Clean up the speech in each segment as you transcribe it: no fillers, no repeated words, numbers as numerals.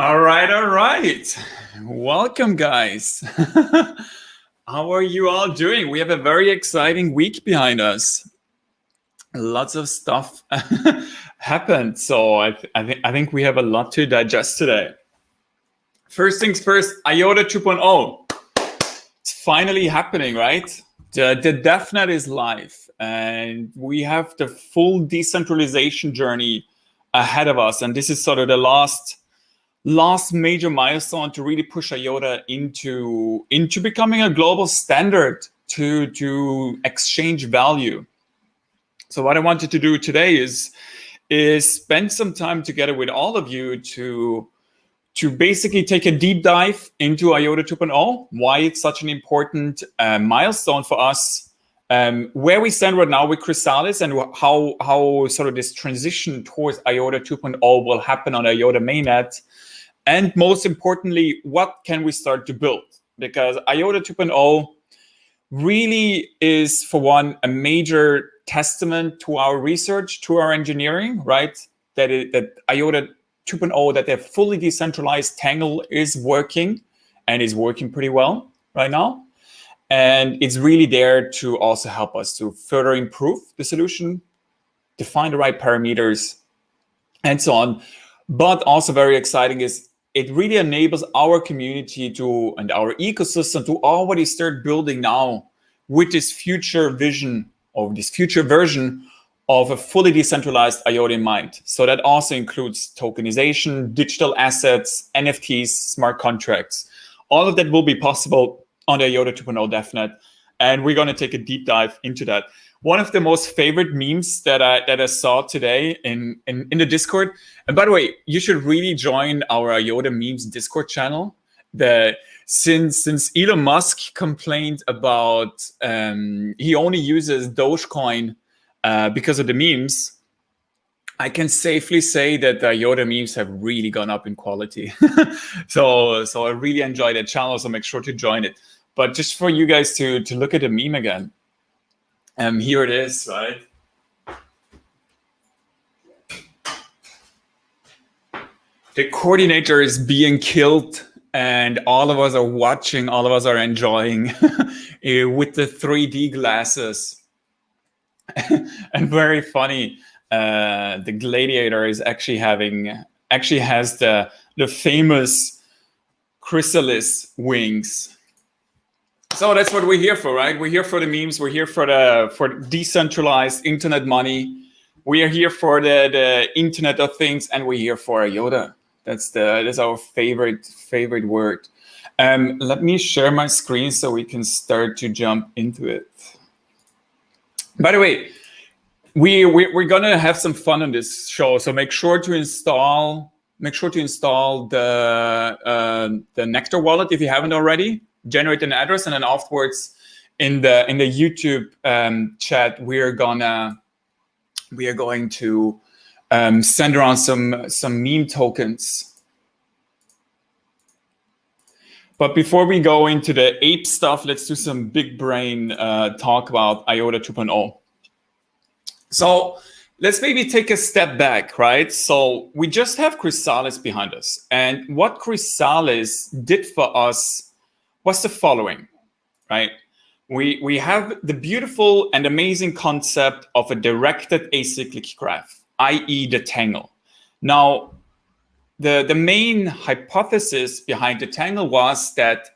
All right. Welcome, guys. How are you all doing? We have a very exciting week behind us. Lots of stuff happened, so I think we have a lot to digest today. First things first, IOTA 2.0. It's finally happening, right? The DevNet is live, and we have the full decentralization journey ahead of us, and this is sort of the last major milestone to really push IOTA into becoming a global standard to exchange value. So what I wanted to do today is spend some time together with all of you to basically take a deep dive into IOTA 2.0, why it's such an important milestone for us, where we stand right now with Chrysalis, and how sort of this transition towards IOTA 2.0 will happen on IOTA mainnet. And most importantly, what can we start to build? Because IOTA 2.0 really is, for one, a major testament to our research, to our engineering, right? That IOTA 2.0, that their fully decentralized Tangle is working, and is working pretty well right now. And it's really there to also help us to further improve the solution, define the right parameters, and so on. But also very exciting is it really enables our community and our ecosystem to already start building now with this future vision or this future version of a fully decentralized IOTA in mind. So that also includes tokenization, digital assets, NFTs, smart contracts. All of that will be possible on the IOTA 2.0 DevNet. And we're going to take a deep dive into that. One of the most favorite memes that I saw today in the Discord. And by the way, you should really join our IOTA memes Discord channel. Since Elon Musk complained about he only uses Dogecoin because of the memes, I can safely say that the IOTA memes have really gone up in quality. So I really enjoy that channel. So make sure to join it. But just for you guys to look at the meme again. Here it is, right? The coordinator is being killed, and all of us are watching, all of us are enjoying with the 3D glasses. And very funny, the gladiator is actually has the famous Chrysalis wings. So that's what we're here for, right? We're here for the memes. We're here for decentralized internet money. We are here for the Internet of Things, and we're here for IOTA. That's our favorite word. Let me share my screen so we can start to jump into it. By the way, we're gonna have some fun on this show, so make sure to install the Nectar wallet if you haven't already. Generate an address, and then afterwards in the YouTube chat we are going to send around some meme tokens. But before we go into the ape stuff, let's do some big brain talk about IOTA 2.0. So let's maybe take a step back, right? So we just have Chrysalis behind us, and what Chrysalis did for us was the following, right? We have the beautiful and amazing concept of a directed acyclic graph, i.e. the Tangle. Now, the main hypothesis behind the Tangle was that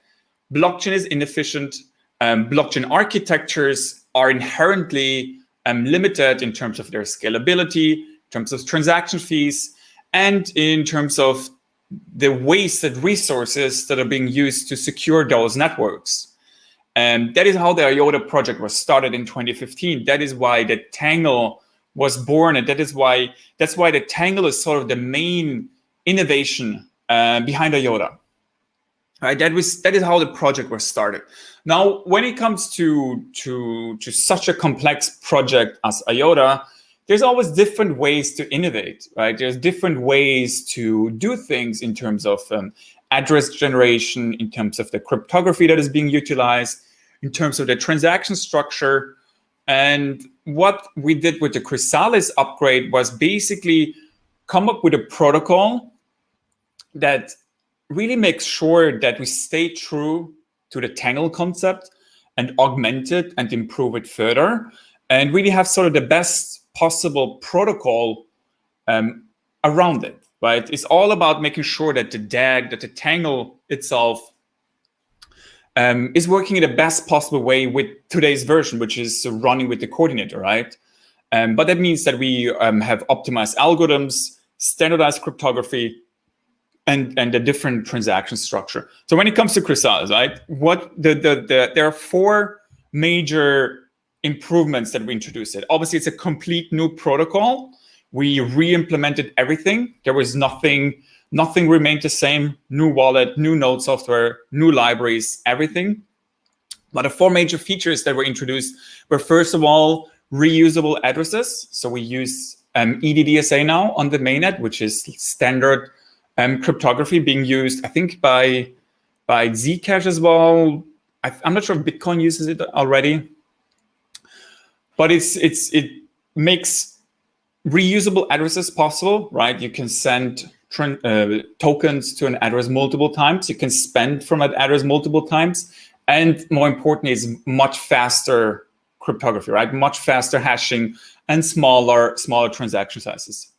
blockchain is inefficient. Blockchain architectures are inherently limited in terms of their scalability, in terms of transaction fees, and in terms of the wasted resources that are being used to secure those networks. And that is how the IOTA project was started in 2015. That is why the Tangle was born, and that's why the Tangle is sort of the main innovation behind IOTA. Right? That is how the project was started. Now, when it comes to such a complex project as IOTA, there's always different ways to innovate, right? There's different ways to do things in terms of address generation, in terms of the cryptography that is being utilized, in terms of the transaction structure. And what we did with the Chrysalis upgrade was basically come up with a protocol that really makes sure that we stay true to the Tangle concept and augment it and improve it further, and really have sort of the best possible protocol around it, right? It's all about making sure that the DAG, that the Tangle itself is working in the best possible way with today's version, which is running with the coordinator, right? But that means that we have optimized algorithms, standardized cryptography, and the different transaction structure. So when it comes to Chrysalis, right, there are 4 major improvements that we introduced. Obviously, it's a complete new protocol. We re-implemented everything. There was nothing remained the same. New wallet, new node software, new libraries, everything. But the 4 major features that were introduced were, first of all, reusable addresses. So we use EDDSA now on the mainnet, which is standard cryptography being used, I think, by Zcash as well. I'm not sure if Bitcoin uses it already, but it makes reusable addresses possible, right? You can send tokens to an address multiple times. You can spend from that address multiple times, and more importantly, is much faster cryptography, right? Much faster hashing and smaller transaction sizes.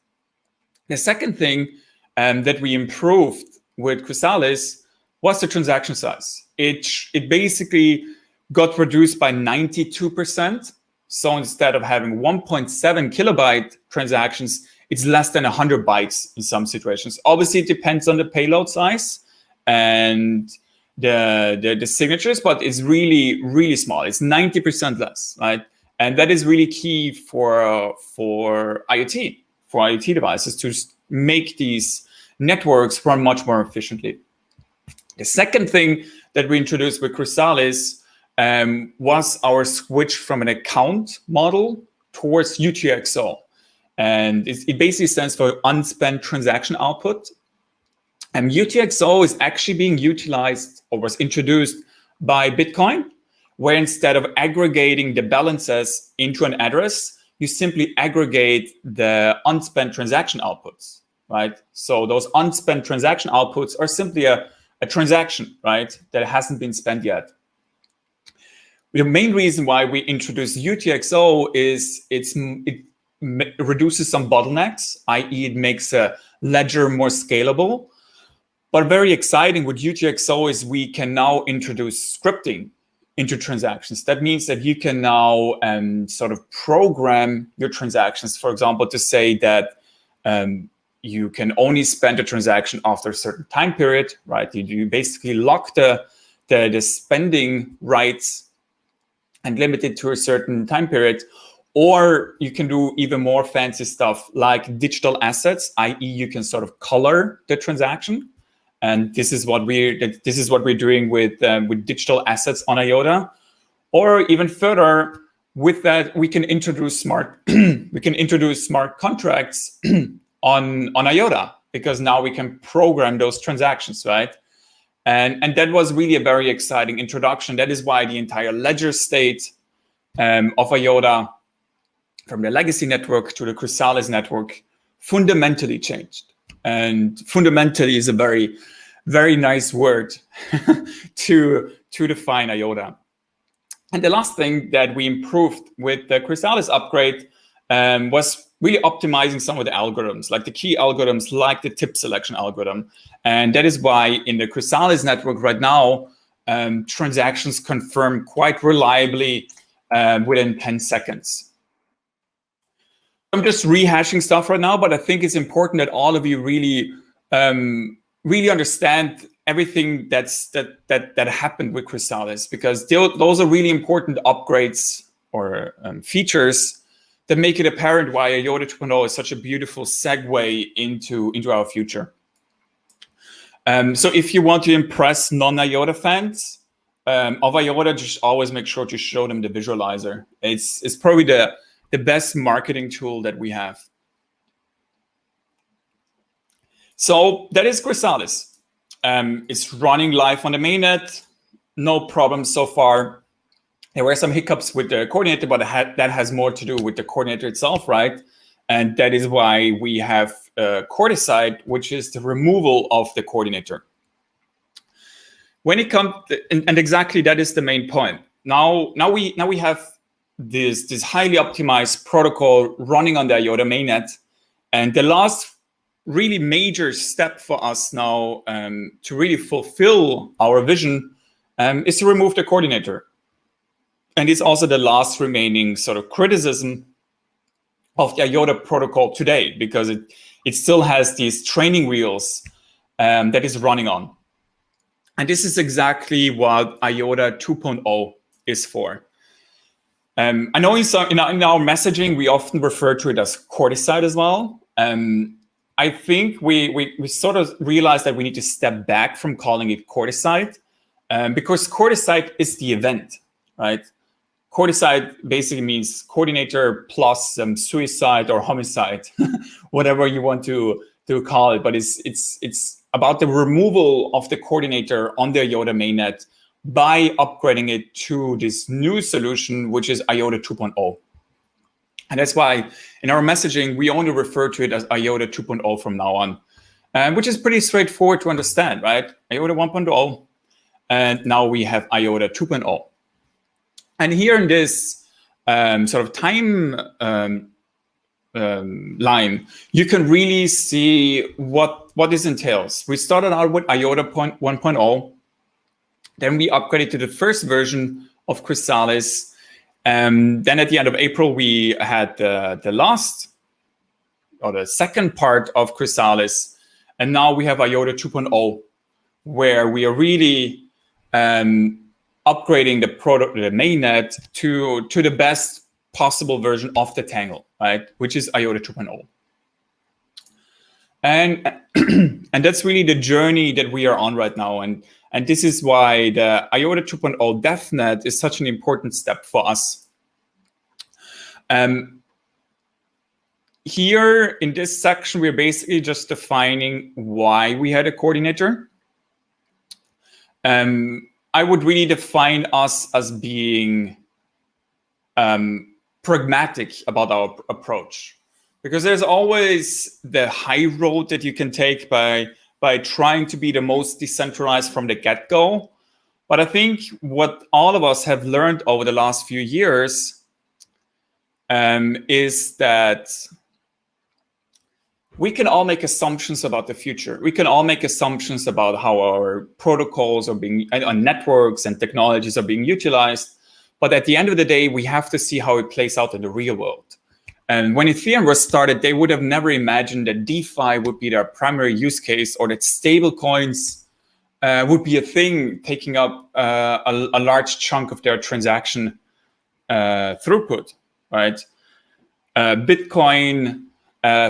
The second thing that we improved with Chrysalis was the transaction size. It basically got reduced by 92%. So instead of having 1.7 kilobyte transactions, it's less than 100 bytes in some situations. Obviously, it depends on the payload size and the signatures, but it's really, really small. It's 90% less, right? And that is really key for IoT devices to make these networks run much more efficiently. The second thing that we introduced with Chrysalis was our switch from an account model towards UTXO. And it basically stands for unspent transaction output. And UTXO is actually being utilized or was introduced by Bitcoin, where instead of aggregating the balances into an address, you simply aggregate the unspent transaction outputs, right? So those unspent transaction outputs are simply a transaction, right, that hasn't been spent yet. The main reason why we introduced UTXO is it reduces some bottlenecks, i.e. it makes a ledger more scalable. But very exciting with UTXO is we can now introduce scripting into transactions. That means that you can now sort of program your transactions, for example, to say that you can only spend a transaction after a certain time period, right? You basically lock the spending rights and limit it to a certain time period. Or you can do even more fancy stuff like digital assets, i.e. you can sort of color the transaction. And this is what we're doing with digital assets on IOTA. Or even further, with that, we can introduce smart contracts on IOTA, because now we can program those transactions, right? And that was really a very exciting introduction. That is why the entire ledger state of IOTA, from the legacy network to the Chrysalis network, fundamentally changed. And fundamentally is a very, very nice word to define IOTA. And the last thing that we improved with the Chrysalis upgrade was really optimizing some of the algorithms, like the key algorithms, like the tip selection algorithm. And that is why in the Chrysalis network right now, transactions confirm quite reliably within 10 seconds. I'm just rehashing stuff right now, but I think it's important that all of you really understand everything that happened with Chrysalis, because those are really important upgrades or features that make it apparent why IOTA 2.0 is such a beautiful segue into our future. So if you want to impress non-IOTA fans of IOTA, just always make sure to show them the visualizer. It's probably the best marketing tool that we have. So that is Chrysalis. It's running live on the mainnet. No problems so far. There were some hiccups with the coordinator, but that has more to do with the coordinator itself, right? And that is why we have coordicide, which is the removal of the coordinator. When it comes, and exactly that is the main point. Now we have this highly optimized protocol running on the IOTA mainnet, and the last really major step for us now to really fulfill our vision is to remove the coordinator. And it's also the last remaining sort of criticism of the IOTA protocol today, because it still has these training wheels that is running on. And this is exactly what IOTA 2.0 is for. I know in our messaging, we often refer to it as coordicide as well. I think we sort of realized that we need to step back from calling it coordicide, because coordicide is the event, right? Coordicide basically means coordinator plus suicide or homicide, whatever you want to call it. But it's about the removal of the coordinator on the IOTA mainnet by upgrading it to this new solution, which is IOTA 2.0. And that's why in our messaging, we only refer to it as IOTA 2.0 from now on, which is pretty straightforward to understand, right? IOTA 1.0, and now we have IOTA 2.0. And here in this sort of time line, you can really see what this entails. We started out with IOTA 1.0, then we upgraded to the first version of Chrysalis. Then at the end of April, we had the second part of Chrysalis. And now we have IOTA 2.0, where we are really upgrading the mainnet to the best possible version of the Tangle, right? Which is IOTA 2.0. And that's really the journey that we are on right now. And this is why the IOTA 2.0 DevNet is such an important step for us. Here in this section, we're basically just defining why we had a coordinator. I would really define us as being pragmatic about our approach, because there's always the high road that you can take by trying to be the most decentralized from the get-go. But I think what all of us have learned over the last few years is that we can all make assumptions about the future. We can all make assumptions about how our protocols are being, and networks and technologies are being utilized. But at the end of the day, we have to see how it plays out in the real world. And when Ethereum was started, they would have never imagined that DeFi would be their primary use case, or that stable coins would be a thing taking up a large chunk of their transaction throughput, right? Bitcoin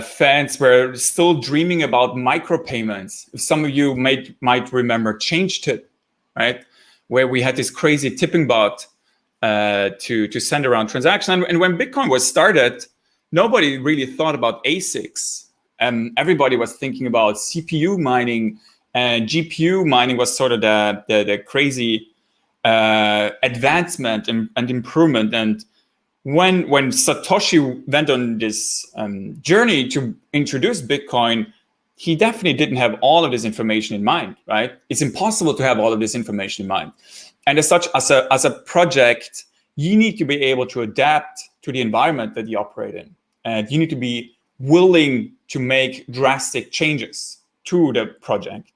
fans were still dreaming about micropayments. Some of you might remember ChangeTip, right? Where we had this crazy tipping bot to send around transactions. And when Bitcoin was started, nobody really thought about ASICs. Everybody was thinking about CPU mining, and GPU mining was sort of the crazy advancement and improvement. And when Satoshi went on this journey to introduce Bitcoin, he definitely didn't have all of this information in mind, right? It's impossible to have all of this information in mind. And as such, as a project, you need to be able to adapt to the environment that you operate in. And you need to be willing to make drastic changes to the project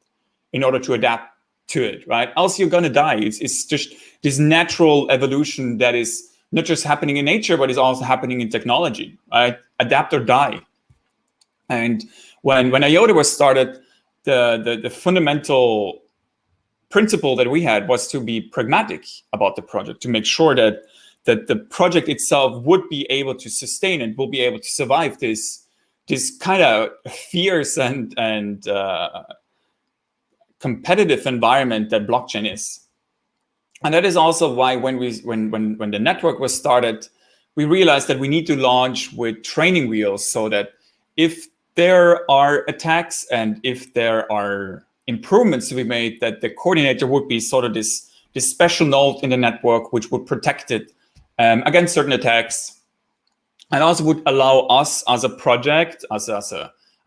in order to adapt to it, right? Else you're gonna die. It's just this natural evolution that is not just happening in nature, but is also happening in technology, right? Adapt or die. And when IOTA was started, the fundamental principle that we had was to be pragmatic about the project, to make sure that the project itself would be able to sustain and will be able to survive this kind of fierce and competitive environment that blockchain is. And that is also why when the network was started, we realized that we need to launch with training wheels, so that if there are attacks and if there are improvements to be made, that the coordinator would be sort of this special node in the network which would protect it against certain attacks, and also would allow us as a project, as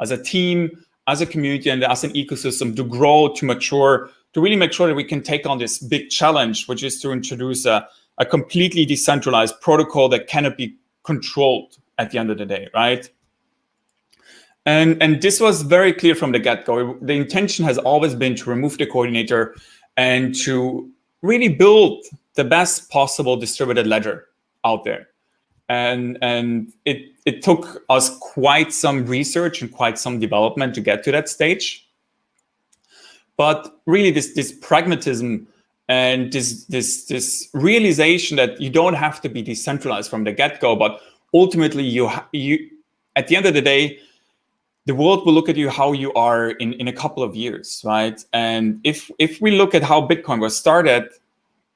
as a team, as a community, and as an ecosystem to grow, to mature, to really make sure that we can take on this big challenge, which is to introduce a completely decentralized protocol that cannot be controlled at the end of the day, right? And this was very clear from the get-go. The intention has always been to remove the coordinator and to really build the best possible distributed ledger out there. And it took us quite some research and quite some development to get to that stage. But really this pragmatism and this realization that you don't have to be decentralized from the get-go, but ultimately you at the end of the day, the world will look at you how you are in a couple of years, right? And if we look at how Bitcoin was started,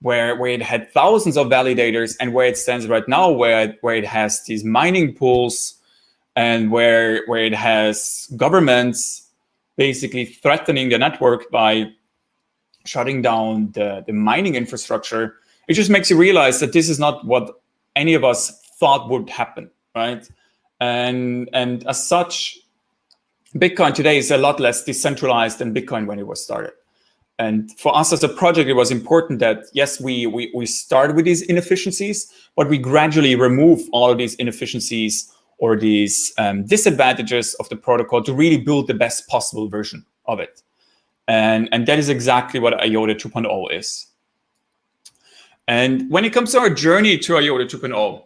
where it had thousands of validators, and where it stands right now, where it has these mining pools, and where it has governments basically threatening the network by shutting down the mining infrastructure, it just makes you realize that this is not what any of us thought would happen, right? And as such, Bitcoin today is a lot less decentralized than Bitcoin when it was started. And for us as a project, it was important that, yes, we started with these inefficiencies, but we gradually remove all of these inefficiencies or these disadvantages of the protocol to really build the best possible version of it. And that is exactly what IOTA 2.0 is. And when it comes to our journey to IOTA 2.0,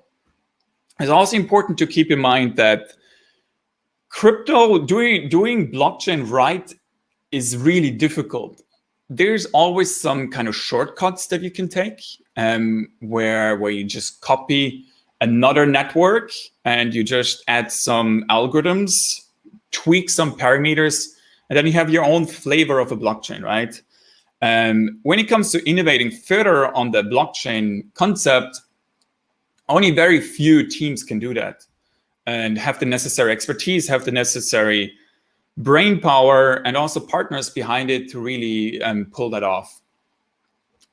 it's also important to keep in mind that crypto, doing blockchain right is really difficult. There's always some kind of shortcuts that you can take, where you just copy another network and you just add some algorithms, tweak some parameters, and then you have your own flavor of a blockchain, right? When it comes to innovating further on the blockchain concept, only very few teams can do that and have the necessary expertise, have the necessary brain power, and also partners behind it to really pull that off.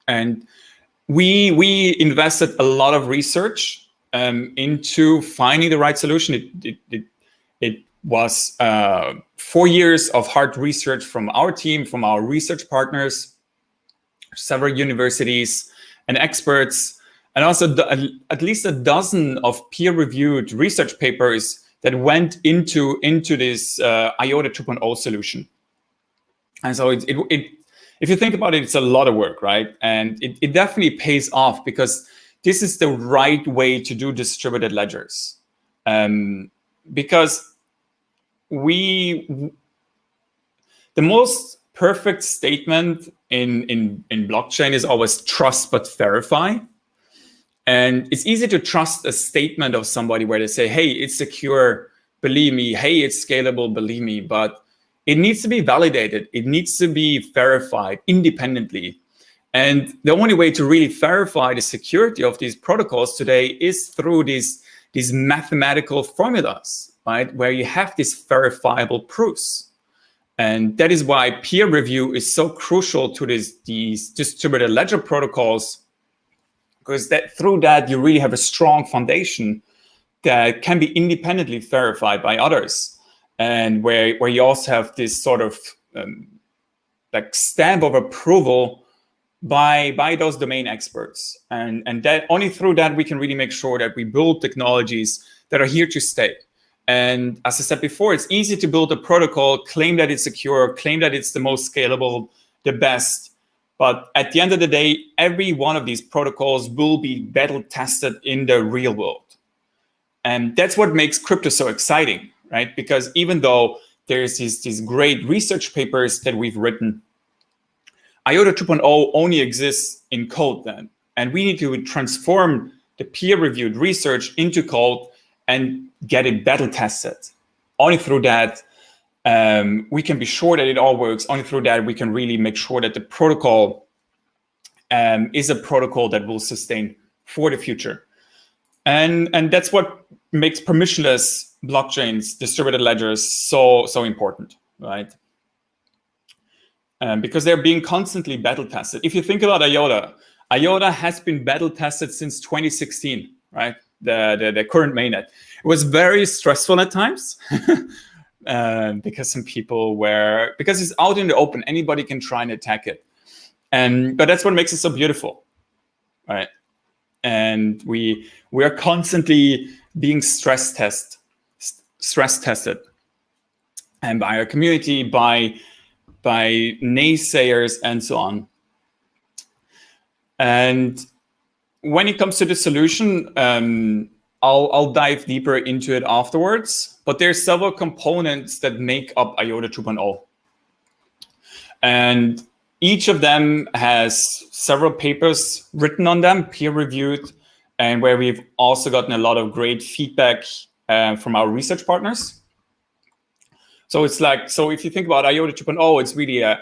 And we invested a lot of research into finding the right solution. It was 4 years of hard research from our team, from our research partners, several universities and experts, and also at least a dozen of peer-reviewed research papers that went into this IOTA 2.0 solution. And so if you think about it, it's a lot of work, right? And it definitely pays off, because this is the right way to do distributed ledgers. Because the most perfect statement in blockchain is always trust but verify. And it's easy to trust a statement of somebody where they say, hey, it's secure, believe me. Hey, it's scalable, believe me. But it needs to be validated. It needs to be verified independently. And the only way to really verify the security of these protocols today is through these mathematical formulas, right? Where you have these verifiable proofs. And that is why peer review is so crucial to these distributed ledger protocols, because through that you really have a strong foundation that can be independently verified by others, and where you also have this sort of like stamp of approval by those domain experts, and that only through that we can really make sure that we build technologies that are here to stay. And as I said before, it's easy to build a protocol, claim that it's secure, claim that it's the most scalable, the best. But at the end of the day, every one of these protocols will be battle tested in the real world. And that's what makes crypto so exciting, right? Because even though there's these great research papers that we've written, IOTA 2.0 only exists in code then. And we need to transform the peer-reviewed research into code and get it battle tested. Only through that, we can be sure that it all works. Only through that, we can really make sure that the protocol is a protocol that will sustain for the future. And that's what makes permissionless blockchains, distributed ledgers, so important, right? Because they're being constantly battle tested. If you think about IOTA has been battle tested since 2016, right? The current mainnet. It was very stressful at times. because some people because it's out in the open, anybody can try and attack it. But that's what makes it so beautiful, right? And we are constantly being stress tested, and by our community, by naysayers, and so on. And when it comes to the solution, I'll dive deeper into it afterwards. But there's several components that make up IOTA 2.0, and each of them has several papers written on them, peer-reviewed, and where we've also gotten a lot of great feedback from our research partners. So it's like, so if you think about IOTA 2.0, it's really a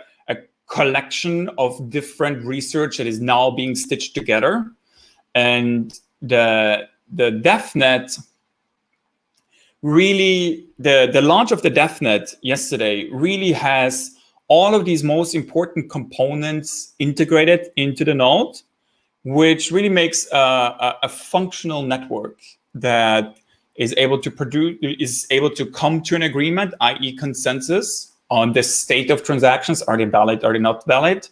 collection of different research that is now being stitched together. And the DevNet, really, the launch of the DevNet yesterday really has all of these most important components integrated into the node, which really makes a functional network that is able to come to an agreement, i.e. consensus, on the state of transactions. Are they valid, are they not valid?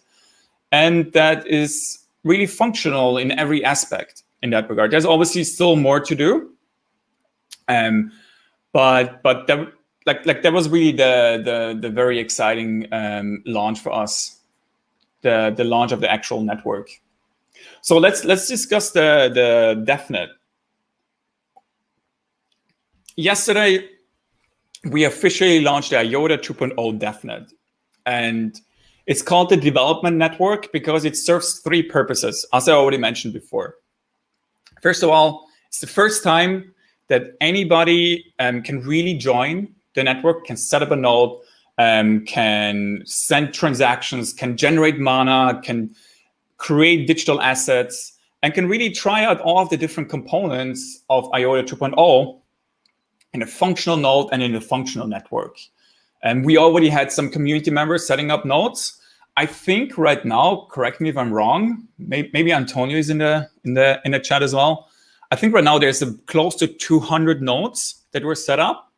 And that is really functional in every aspect in that regard. There's obviously still more to do. But that was really the very exciting launch for us, the launch of the actual network. So let's discuss the DevNet. Yesterday, we officially launched the IOTA 2.0 DevNet, and it's called the development network because it serves three purposes, as I already mentioned before. First of all, it's the first time that anybody can really join the network, can set up a node, can send transactions, can generate mana, can create digital assets, and can really try out all of the different components of IOTA 2.0 in a functional node and in a functional network. And we already had some community members setting up nodes. I think right now, correct me if I'm wrong, maybe Antonio is in the chat as well. I think right now there's close to 200 nodes that were set up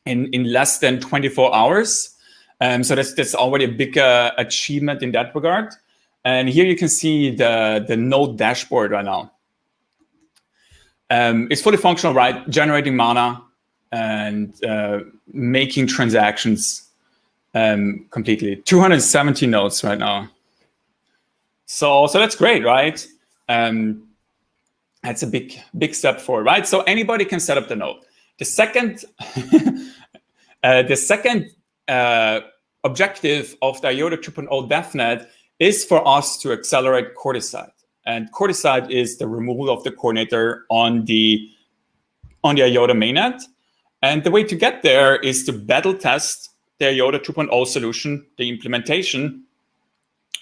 in less than 24 hours. So that's already a big achievement in that regard. And here you can see the node dashboard right now. It's fully functional, right? Generating mana and making transactions completely. 270 nodes right now. So that's great, right? That's a big step forward, right? So anybody can set up the node. The second objective of the IOTA 2.0 DevNet is for us to accelerate courteside. And courteside is the removal of the coordinator on the IOTA mainnet. And the way to get there is to battle test the IOTA 2.0 solution, the implementation,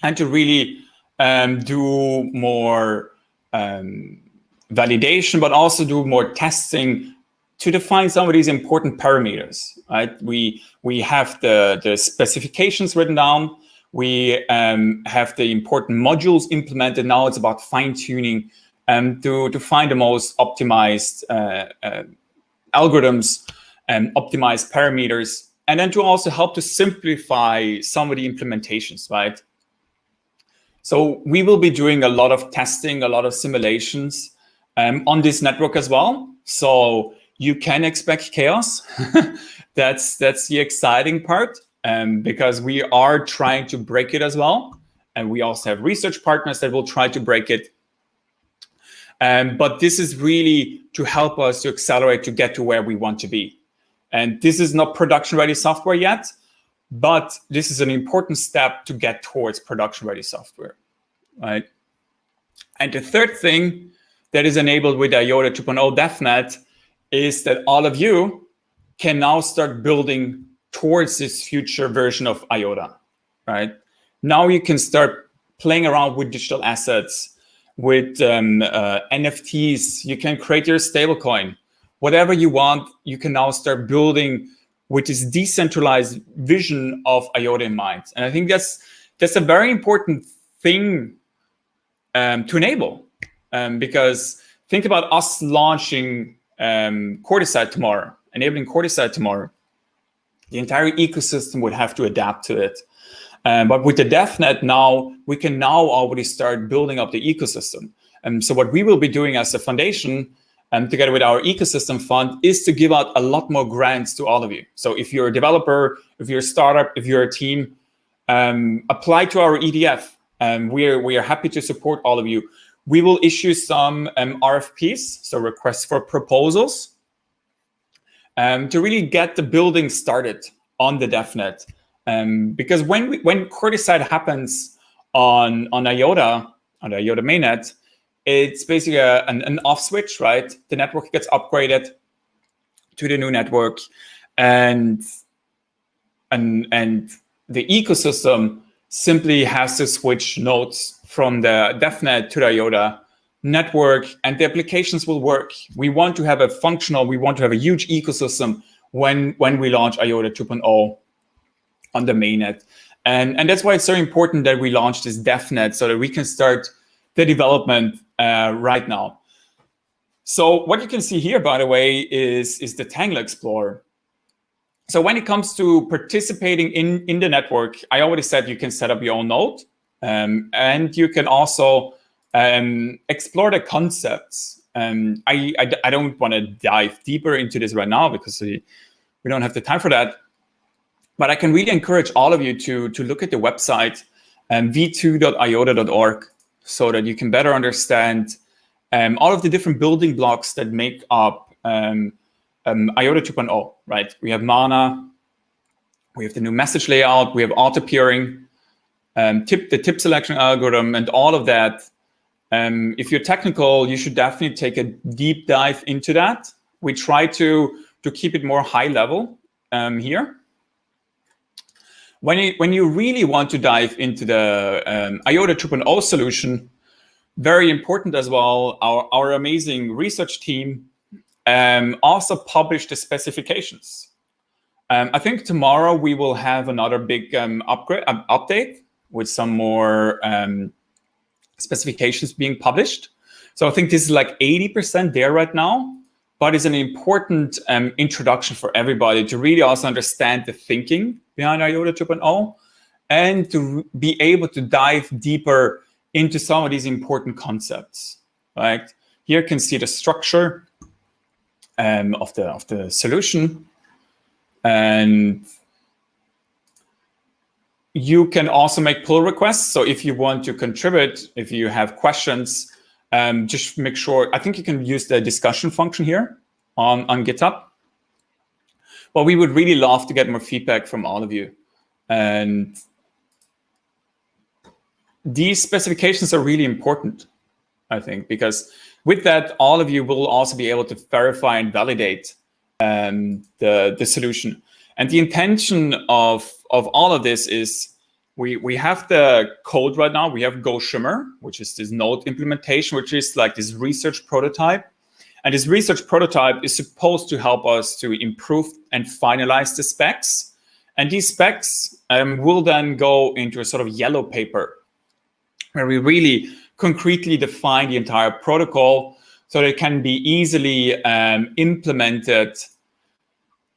and to really do more validation, but also do more testing to define some of these important parameters. Right? We have the specifications written down. We have the important modules implemented. Now it's about fine-tuning to find the most optimized algorithms and optimized parameters, and then to also help to simplify some of the implementations, right? So we will be doing a lot of testing, a lot of simulations on this network as well. So you can expect chaos. That's the exciting part. Because we are trying to break it as well. And we also have research partners that will try to break it. But this is really to help us to accelerate to get to where we want to be. And this is not production-ready software yet, but this is an important step to get towards production-ready software, right? And the third thing that is enabled with IOTA 2.0 DevNet is that all of you can now start building towards this future version of IOTA, right? Now you can start playing around with digital assets, with NFTs. You can create your stablecoin. Whatever you want, you can now start building with this decentralized vision of IOTA in mind. And I think that's a very important thing to enable, because think about us launching courteside tomorrow, enabling courteside tomorrow. the entire ecosystem would have to adapt to it. But with the DevNet now, we can now already start building up the ecosystem. So what we will be doing as a foundation, together with our ecosystem fund, is to give out a lot more grants to all of you. So if you're a developer, if you're a startup, if you're a team, apply to our EDF. We are happy to support all of you. We will issue some RFPs, so requests for proposals, to really get the building started on the DevNet. Because when Chrysalis happens on IOTA, on the IOTA mainnet, it's basically an off switch, right? The network gets upgraded to the new network, and the ecosystem simply has to switch nodes from the DevNet to the IOTA network, and the applications will work. We want to have a huge ecosystem when we launch IOTA 2.0 on the mainnet. And that's why it's so important that we launch this DevNet so that we can start the development right now. So what you can see here, by the way, is the Tangle Explorer. So when it comes to participating in the network, I already said you can set up your own node, and you can also explore the concepts. I don't want to dive deeper into this right now because we don't have the time for that. But I can really encourage all of you to look at the website, v2.iota.org, so that you can better understand all of the different building blocks that make up IOTA 2.0, right? We have Mana, we have the new message layout, we have auto peering, the tip selection algorithm, and all of that. If you're technical, you should definitely take a deep dive into that. We try to keep it more high level here. When you really want to dive into the IOTA 2.0 solution, very important as well, our amazing research team also published the specifications. I think tomorrow we will have another big update with some more specifications being published. So I think this is like 80% there right now, but it's an important introduction for everybody to really also understand the thinking behind IOTA 2.0 and to be able to dive deeper into some of these important concepts. Right here, you can see the structure of the solution, and you can also make pull requests. So if you want to contribute, if you have questions, just make sure. I think you can use the discussion function here on GitHub. But we would really love to get more feedback from all of you. And these specifications are really important, I think, because with that, all of you will also be able to verify and validate the solution. And the intention of all of this is we have the code right now. We have GoShimmer, which is this node implementation, which is like this research prototype. And this research prototype is supposed to help us to improve and finalize the specs. And these specs will then go into a sort of yellow paper where we really concretely define the entire protocol so that it can be easily implemented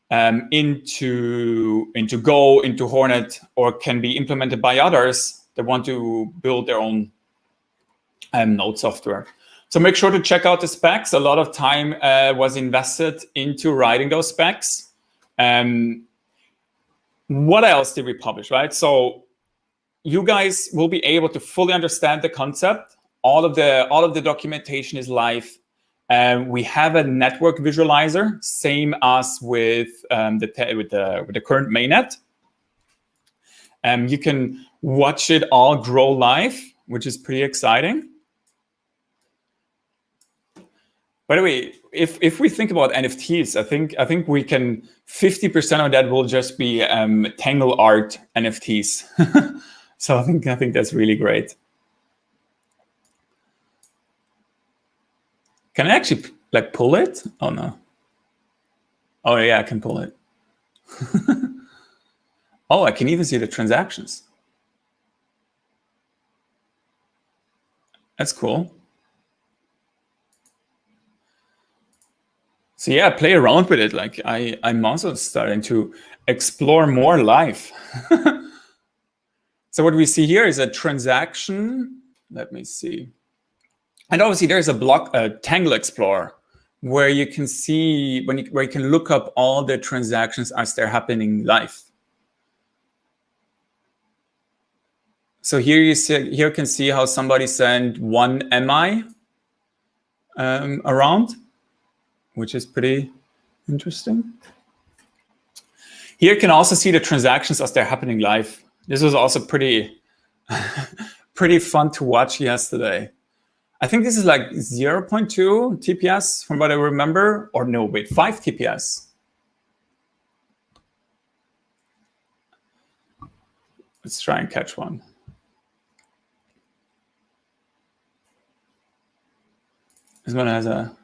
into Go, into Hornet, or can be implemented by others that want to build their own node software. So make sure to check out the specs. A lot of time was invested into writing those specs. What else did we publish, right? So you guys will be able to fully understand the concept. All of the documentation is live. We have a network visualizer, same as with the current mainnet. You can watch it all grow live, which is pretty exciting. By the way, if we think about NFTs, I think we can 50% of that will just be Tangle art NFTs. So I think that's really great. Can I actually like pull it? Oh no. Oh yeah, I can pull it. Oh, I can even see the transactions. That's cool. So yeah, play around with it. Like I'm also starting to explore more life. So what we see here is a transaction. Let me see. And obviously there's a Tangle Explorer, where you can see where you can look up all the transactions as they're happening live. So here you can see how somebody sent one MI around, which is pretty interesting. Here you can also see the transactions as they're happening live. This was also pretty fun to watch yesterday. I think this is like 0.2 TPS from what I remember, or no, wait, 5 TPS. Let's try and catch one. This one has a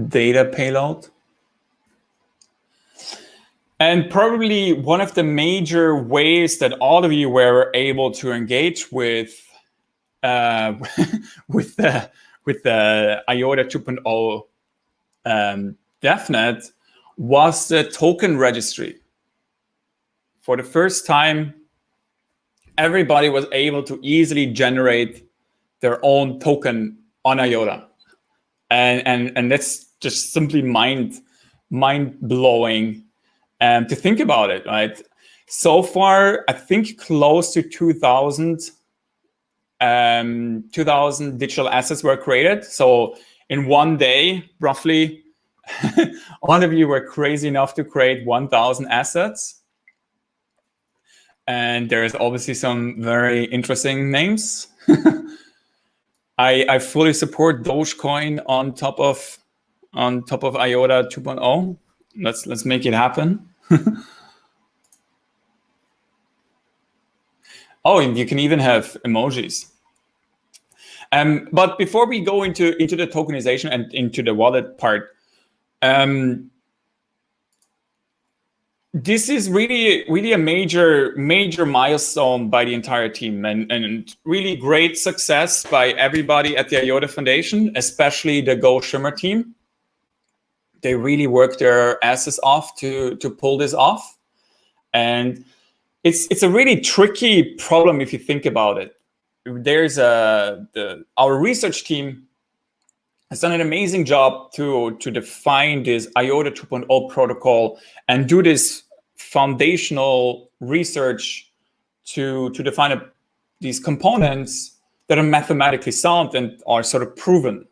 data payload. And probably one of the major ways that all of you were able to engage with with the IOTA 2.0 DevNet was the token registry. For the first time, everybody was able to easily generate their own token on IOTA, and that's just simply mind blowing. To think about it, right? So far, I think close to 2,000 digital assets were created. So in one day, roughly, all of you were crazy enough to create 1,000 assets. And there's obviously some very interesting names. I fully support Dogecoin on top of IOTA 2.0. Let's make it happen. Oh, and you can even have emojis. But before we go into the tokenization and into the wallet part, this is really a major milestone by the entire team, and really great success by everybody at the IOTA Foundation, especially the Go Shimmer team. They really worked their asses off to pull this off. And it's a really tricky problem if you think about it. There's our research team has done an amazing job to define this IOTA 2.0 protocol and do this foundational research to define these components that are mathematically sound and are sort of proven,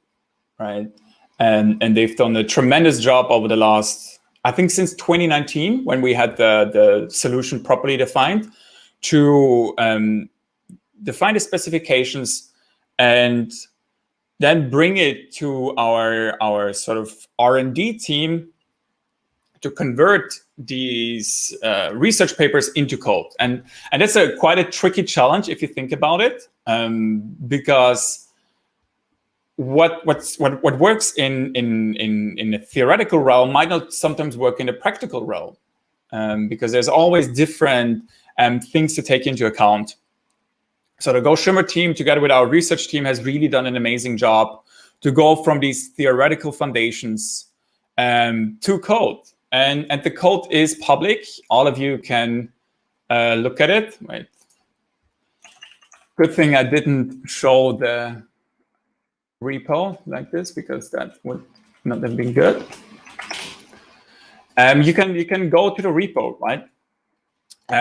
right? And they've done a tremendous job over the last, I think since 2019, when we had the solution properly defined, to define the specifications and then bring it to our sort of R&D team to convert these research papers into code. And that's quite a tricky challenge if you think about it, because what works in a theoretical realm might not sometimes work in a practical realm, because there's always different things to take into account. So the Go Shimmer team, together with our research team, has really done an amazing job to go from these theoretical foundations to code. And the code is public. All of you can look at it. Wait. Good thing I didn't show the repo like this, because that would not have been good. You can go to the repo, right?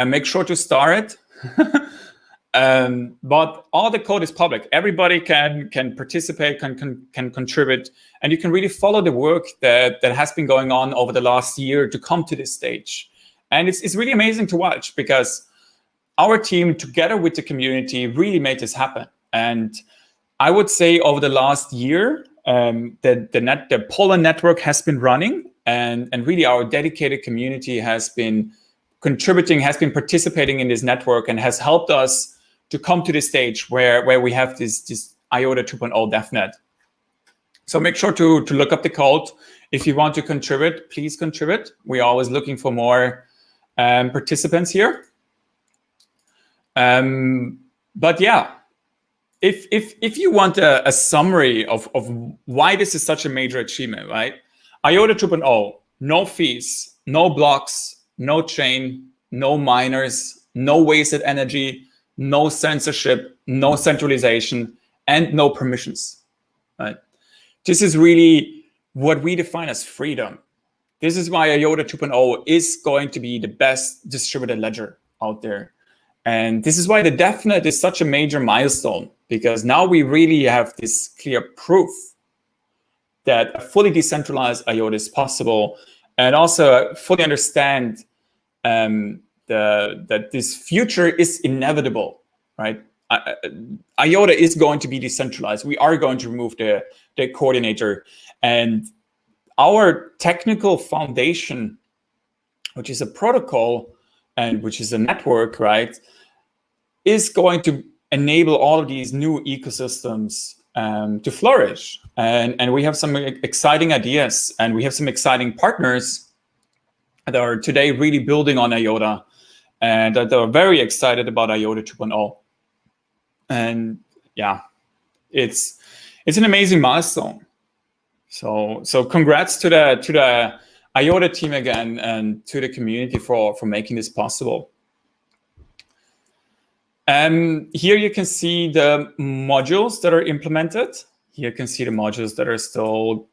Make sure to star it. But all the code is public. Everybody can participate, can contribute, and you can really follow the work that has been going on over the last year to come to this stage. And it's really amazing to watch, because our team, together with the community, really made this happen. And I would say over the last year, the Polar network has been running, and really our dedicated community has been contributing, has been participating in this network, and has helped us to come to this stage where we have this IOTA 2.0 DevNet. So make sure to look up the code. If you want to contribute, please contribute. We're always looking for more participants here. But yeah, if you want a summary of why this is such a major achievement, right? IOTA 2.0, no fees, no blocks, no chain, no miners, no wasted energy, no censorship, no centralization, and no permissions. Right? This is really what we define as freedom. This is why IOTA 2.0 is going to be the best distributed ledger out there. And this is why the DevNet is such a major milestone, because now we really have this clear proof that a fully decentralized IOTA is possible, and also fully understand that this future is inevitable, right? IOTA is going to be decentralized. We are going to remove the coordinator, and our technical foundation, which is a protocol and which is a network, right, is going to enable all of these new ecosystems to flourish. And we have some exciting ideas, and we have some exciting partners that are today really building on IOTA, and that are very excited about IOTA 2.0. And yeah, it's an amazing milestone. So congrats to the IOTA team again, and to the community for making this possible. Here you can see the modules that are implemented. Here you can see the modules that are still,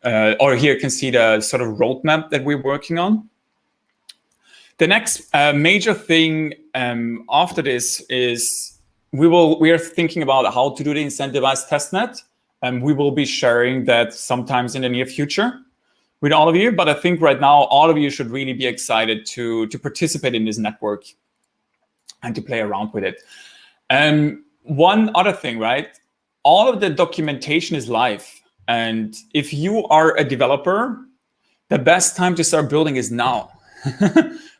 or here you can see the sort of roadmap that we're working on. The next major thing after this is we are thinking about how to do the incentivized testnet, and we will be sharing that sometimes in the near future with all of you. But I think right now all of you should really be excited to participate in this network and to play around with it. One other thing, right? All of the documentation is live, and if you are a developer, the best time to start building is now.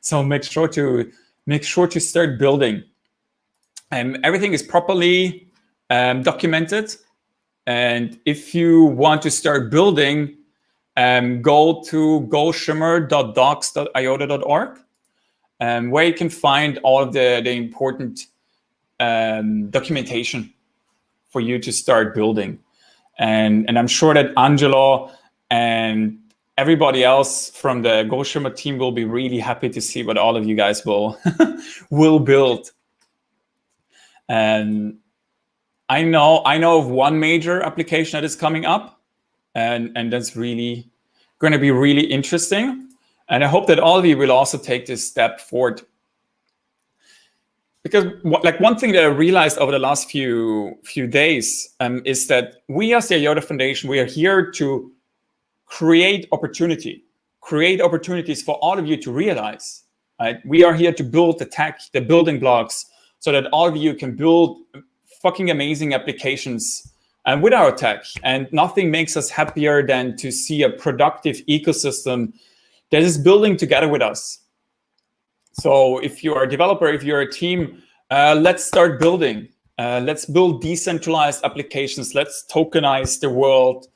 So make sure to start building. Everything is properly documented, and if you want to start building, go to goshimmer.docs.iota.org, where you can find all of the important documentation for you to start building. And I'm sure that Angelo and everybody else from the GoShimmer team will be really happy to see what all of you guys will will build. And I know of one major application that is coming up, and that's really going to be really interesting. And I hope that all of you will also take this step forward. Because like one thing that I realized over the last few days is that we as the IOTA Foundation, we are here to create opportunities for all of you to realize. Right? We are here to build the tech, the building blocks, so that all of you can build fucking amazing applications with our tech. And nothing makes us happier than to see a productive ecosystem that is building together with us. So if you're a developer, if you're a team, let's start building. Let's build decentralized applications. Let's tokenize the world.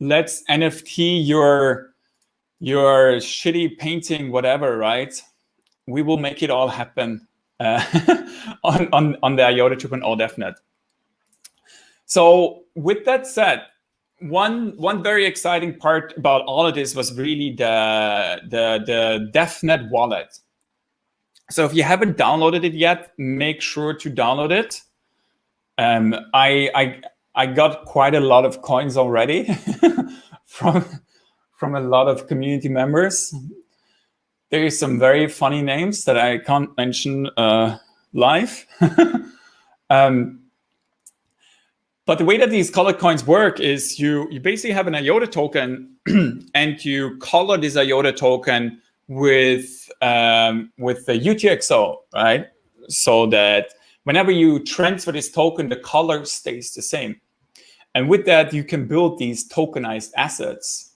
Let's NFT your shitty painting, whatever, right? We will make it all happen on the IOTA 2.0 DevNet. So with that said, one very exciting part about all of this was really the DevNet wallet. So if you haven't downloaded it yet, make sure to download it. I got quite a lot of coins already from a lot of community members. There is some very funny names that I can't mention live. But the way that these colored coins work is you basically have an IOTA token and you color this IOTA token with the UTXO, right? So that whenever you transfer this token, the color stays the same. And with that, you can build these tokenized assets.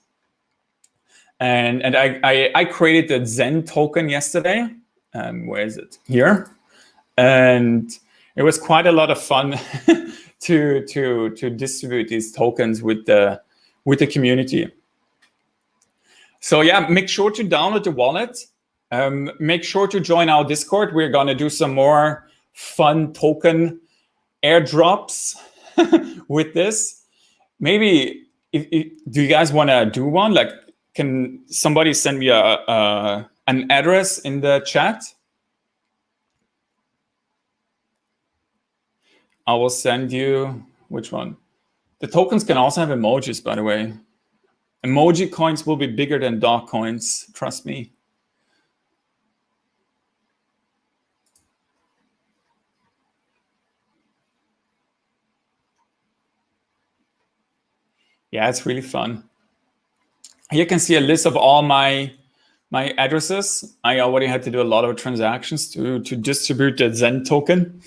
And I created the Zen token yesterday. Where is it? Here. And it was quite a lot of fun to distribute these tokens with the community. So yeah, make sure to download the wallet. Make sure to join our Discord. We're gonna do some more fun token airdrops with this. Maybe do you guys want to do one? Like can somebody send me an address in the chat? I will send you, which one? The tokens can also have emojis, by the way. Emoji coins will be bigger than dog coins, trust me. Yeah, it's really fun. Here you can see a list of all my addresses. I already had to do a lot of transactions to distribute the Zen token.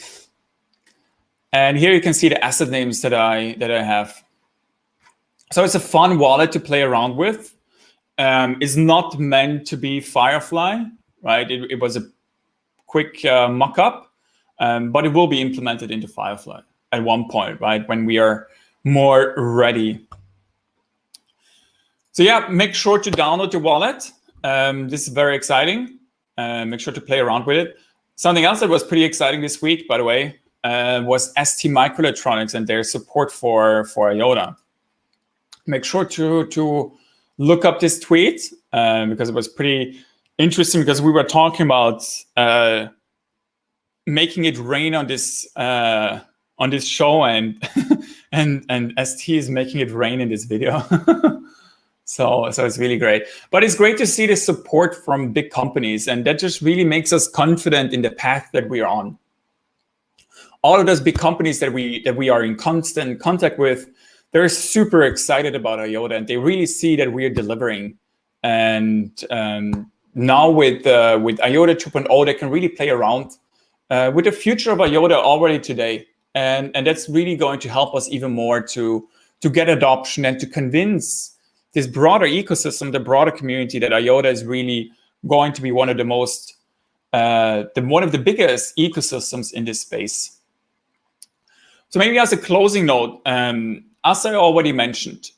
And here you can see the asset names that I have. So it's a fun wallet to play around with. It's not meant to be Firefly, right? It was a quick mock-up, but it will be implemented into Firefly at one point, right? When we are more ready. So yeah, make sure to download the wallet. This is very exciting. Make sure to play around with it. Something else that was pretty exciting this week, by the way, was ST Microelectronics and their support for IOTA. Make sure to look up this tweet because it was pretty interesting, because we were talking about making it rain on this show, and and ST is making it rain in this video. So it's really great. But it's great to see the support from big companies, and that just really makes us confident in the path that we are on. All of those big companies that we are in constant contact with, they're super excited about IOTA, and they really see that we are delivering. And now with IOTA 2.0, they can really play around with the future of IOTA already today. And that's really going to help us even more to get adoption and to convince this broader ecosystem, the broader community, that IOTA is really going to be one of the most, one of the biggest ecosystems in this space. So maybe as a closing note, as I already mentioned,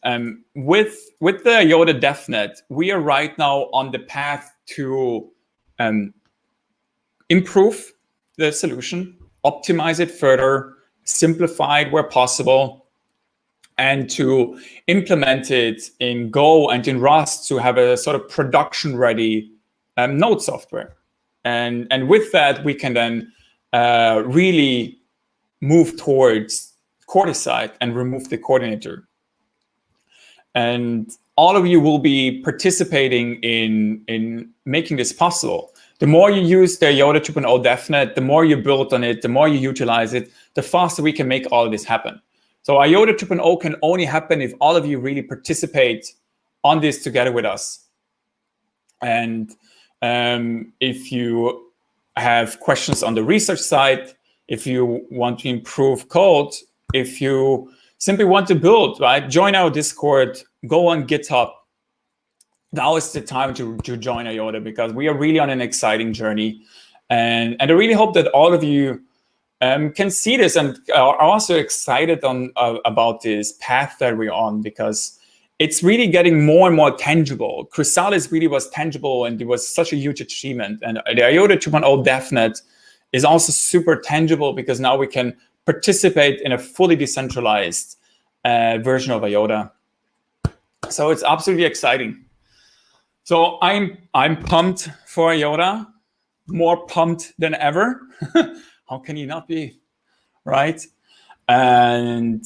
with the IOTA DevNet, we are right now on the path to improve the solution, optimize it further, simplify it where possible, and to implement it in Go and in Rust to have a sort of production-ready node software. And with that, we can then really move towards Corticide and remove the coordinator. And all of you will be participating in making this possible. The more you use the IOTA 2.0 DevNet, the more you build on it, the more you utilize it, the faster we can make all of this happen. So IOTA 2.0 can only happen if all of you really participate on this together with us. And if you have questions on the research side, if you want to improve code, if you simply want to build, right, join our Discord, go on GitHub. Now is the time to join IOTA, because we are really on an exciting journey. And I really hope that all of you can see this and are also excited about this path that we're on, because it's really getting more and more tangible. Chrysalis really was tangible, and it was such a huge achievement. And the IOTA 2.0 DevNet is also super tangible, because now we can participate in a fully decentralized version of IOTA. So it's absolutely exciting. So I'm pumped for IOTA, more pumped than ever. How can you not be, right? And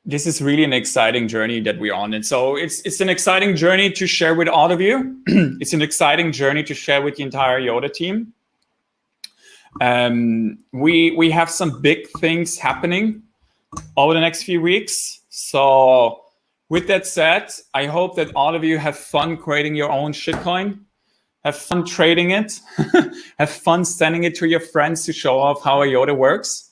this is really an exciting journey that we're on. And so it's an exciting journey to share with all of you. It's an exciting journey to share with the entire IOTA team. We have some big things happening over the next few weeks. So with that said, I hope that all of you have fun creating your own shitcoin. Have fun trading it. Have fun sending it to your friends to show off how IOTA works.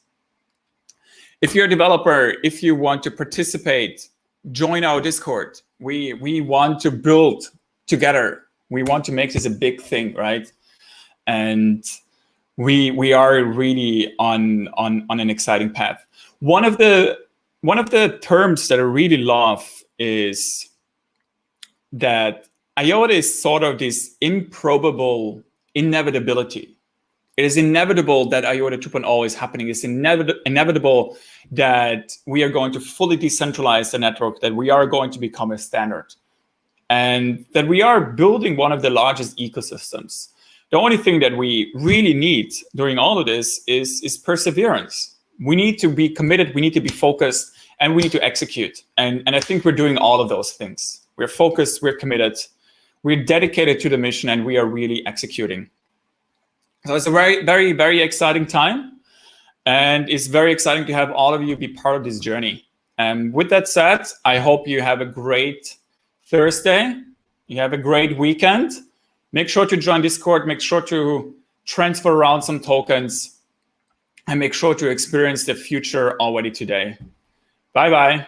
If you're a developer, if you want to participate, join our Discord. We want to build together. We want to make this a big thing, right? And we are really on an exciting path. One of the terms that I really love is that IOTA is sort of this improbable inevitability. It is inevitable that IOTA 2.0 is happening. It's inevitable that we are going to fully decentralize the network, that we are going to become a standard. and that we are building one of the largest ecosystems. The only thing that we really need during all of this is perseverance. We need to be committed, we need to be focused, and we need to execute. And I think we're doing all of those things. We're focused, we're committed, we're dedicated to the mission, and we are really executing. So it's a very, very, very exciting time. And it's very exciting to have all of you be part of this journey. And with that said, I hope you have a great Thursday. You have a great weekend. Make sure to join Discord. Make sure to transfer around some tokens. And make sure to experience the future already today. Bye-bye.